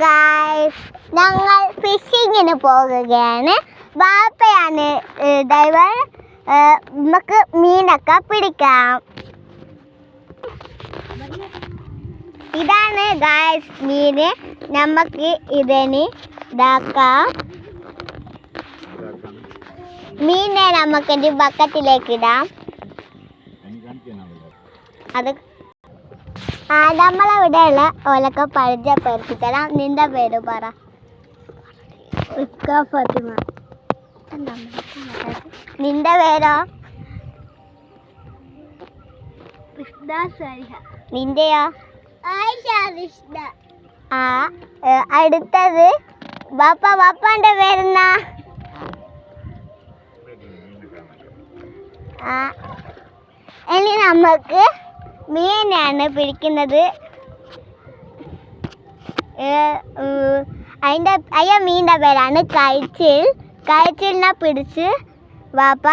Guys, ഞങ്ങൾ ഫിഷിങ്ങിന് പോകുകയാണ്. വാപ്പയാണ് driver. നമുക്ക് മീനൊക്കെ പിടിക്കാം. ഇതാണ് ഗായ്സ് മീന്. നമുക്ക് ഇതിന് ഇതാക്കാം. മീനെ നമുക്കൊരു ബക്കറ്റിലേക്ക് ഇടാം. അത് നമ്മളവിടെയുള്ള ഓലൊക്കെ പരിചയപ്പെടുത്തി തരാം. നിന്റെ പേര് പറ. ഫാത്തിമ. നിന്റെ പേരോ? നിന്റെയോ? അടുത്തത് വാപ്പാന്റെ പേരെന്നാ? ഇനി നമുക്ക് മീനാണ് പിടിക്കുന്നത്. മീനിന്റെ പേരാണ് കഴിച്ചിലിനെ പിടിച്ച് വാപ്പ